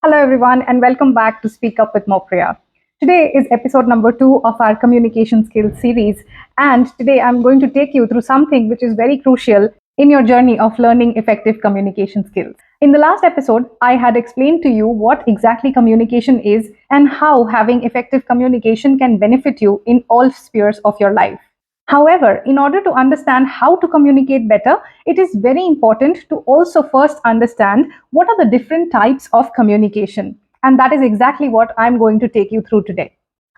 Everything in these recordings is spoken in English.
Hello, everyone, and welcome back to Speak Up with Mopriya. Today is episode number 2 of our communication skills series, and today I'm going to take you through something which is very crucial in your journey of learning effective communication skills. In the last episode, I had explained to you what exactly communication is and how having effective communication can benefit you in all spheres of your life. However, in order to understand how to communicate better, it is very important to also first understand what are the different types of communication. And that is exactly what I'm going to take you through today.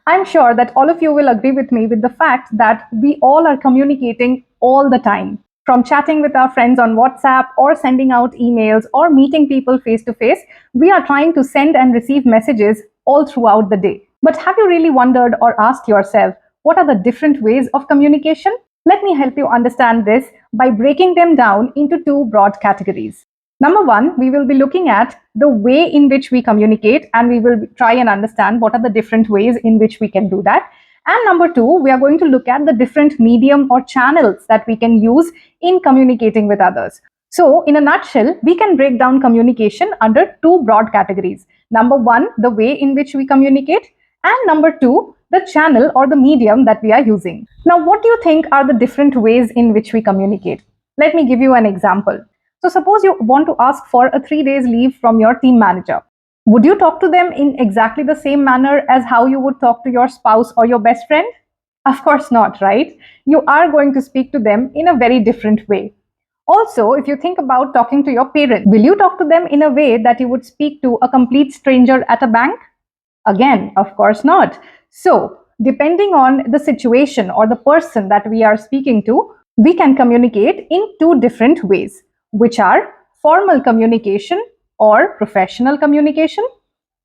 I'm sure that all of you will agree with me with the fact that we all are communicating all the time. From chatting with our friends on WhatsApp or sending out emails or meeting people face to face, we are trying to send and receive messages all throughout the day. But have you really wondered or asked yourself, what are the different ways of communication? Let me help you understand this by breaking them down into two broad categories. Number one, we will be looking at the way in which we communicate, and we will try and understand what are the different ways in which we can do that. And number two, we are going to look at the different medium or channels that we can use in communicating with others. So, in a nutshell, we can break down communication under two broad categories. Number one, the way in which we communicate, and number two, the channel or the medium that we are using. Now, what do you think are the different ways in which we communicate? Let me give you an example. So, suppose you want to ask for a 3 days leave from your team manager. Would you talk to them in exactly the same manner as how you would talk to your spouse or your best friend? Of course not, right? You are going to speak to them in a very different way. Also, if you think about talking to your parents, will you talk to them in a way that you would speak to a complete stranger at a bank? Again, of course not. So, depending on the situation or the person that we are speaking to, we can communicate in two different ways, which are formal communication or professional communication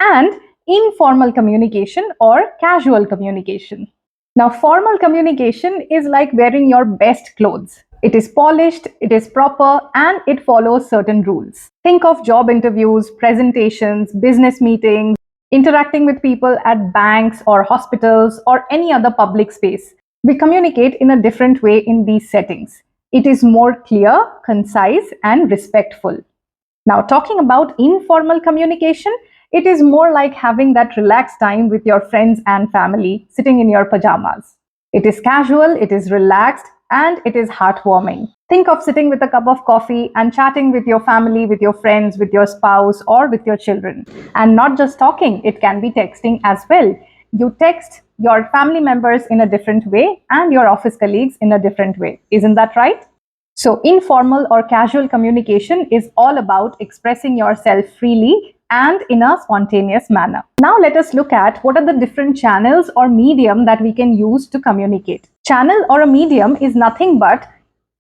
and informal communication or casual communication. Now, formal communication is like wearing your best clothes. It is polished, it is proper, and it follows certain rules. Think of job interviews, presentations, business meetings, interacting with people at banks or hospitals or any other public space. We communicate in a different way in these settings. It is more clear, concise, and respectful. Now, talking about informal communication, it is more like having that relaxed time with your friends and family, sitting in your pajamas. It is casual, it is relaxed, and it is heartwarming. Think of sitting with a cup of coffee and chatting with your family, with your friends, with your spouse, or with your children. And not just talking, it can be texting as well. You text your family members in a different way and your office colleagues in a different way. Isn't that right? So, informal or casual communication is all about expressing yourself freely and in a spontaneous manner. Now, let us look at what are the different channels or medium that we can use to communicate. Channel or a medium is nothing but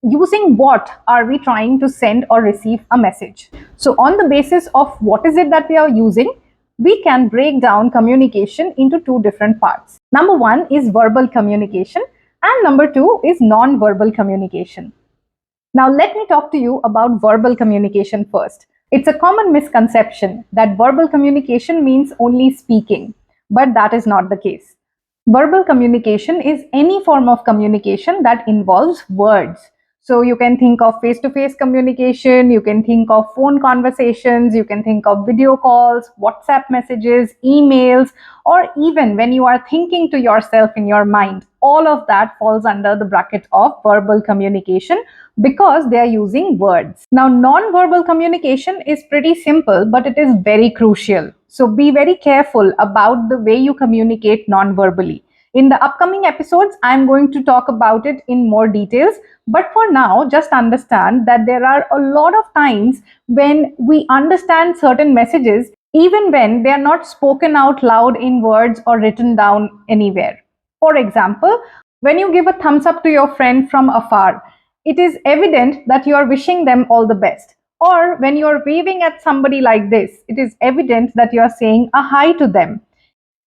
using what are we trying to send or receive a message. So, on the basis of what is it that we are using, we can break down communication into two different parts. Number one is verbal communication, and number two is non-verbal communication. Now, let me talk to you about verbal communication first. It's a common misconception that verbal communication means only speaking, but that is not the case. Verbal communication is any form of communication that involves words. So you can think of face-to-face communication, you can think of phone conversations, you can think of video calls, WhatsApp messages, emails, or even when you are thinking to yourself in your mind. All of that falls under the bracket of verbal communication because they are using words. Now, non-verbal communication is pretty simple, but it is very crucial. So be very careful about the way you communicate non-verbally. In the upcoming episodes, I'm going to talk about it in more details. But for now, just understand that there are a lot of times when we understand certain messages, even when they are not spoken out loud in words or written down anywhere. For example, when you give a thumbs up to your friend from afar, it is evident that you are wishing them all the best. Or when you are waving at somebody like this, it is evident that you are saying a hi to them.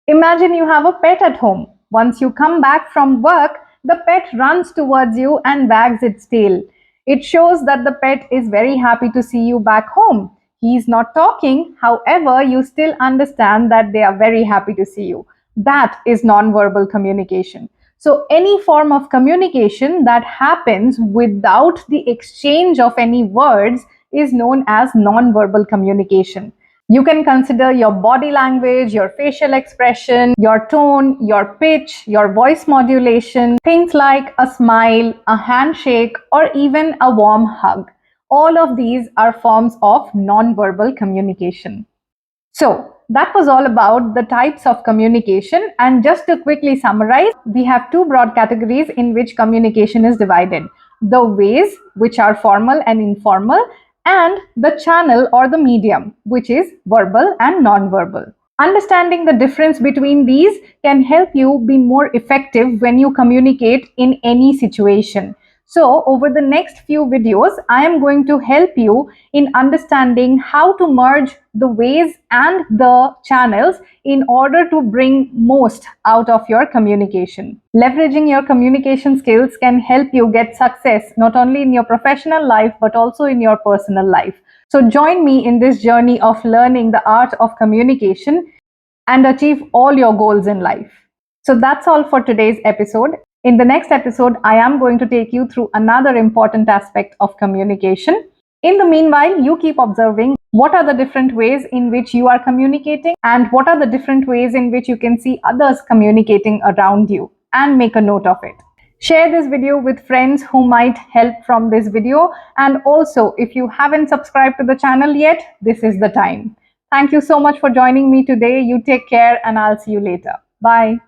Imagine you have a pet at home. Once you come back from work, the pet runs towards you and wags its tail. It shows that the pet is very happy to see you back home. He is not talking, however, you still understand that they are very happy to see you. That is nonverbal communication. So, any form of communication that happens without the exchange of any words is known as nonverbal communication. You can consider your body language, your facial expression, your tone, your pitch, your voice modulation, things like a smile, a handshake, or even a warm hug. All of these are forms of non-verbal communication. So, that was all about the types of communication. And just to quickly summarize, we have two broad categories in which communication is divided: the ways, which are formal and informal, and the channel or the medium, which is verbal and non-verbal. Understanding the difference between these can help you be more effective when you communicate in any situation. So, over the next few videos, I am going to help you in understanding how to merge the ways and the channels in order to bring most out of your communication. Leveraging your communication skills can help you get success not only in your professional life but also in your personal life. So, join me in this journey of learning the art of communication and achieve all your goals in life. So, that's all for today's episode. In the next episode, I am going to take you through another important aspect of communication. In the meanwhile, you keep observing what are the different ways in which you are communicating and what are the different ways in which you can see others communicating around you, and make a note of it. Share this video with friends who might help from this video. And also, if you haven't subscribed to the channel yet, this is the time. Thank you so much for joining me today. You take care and I'll see you later. Bye.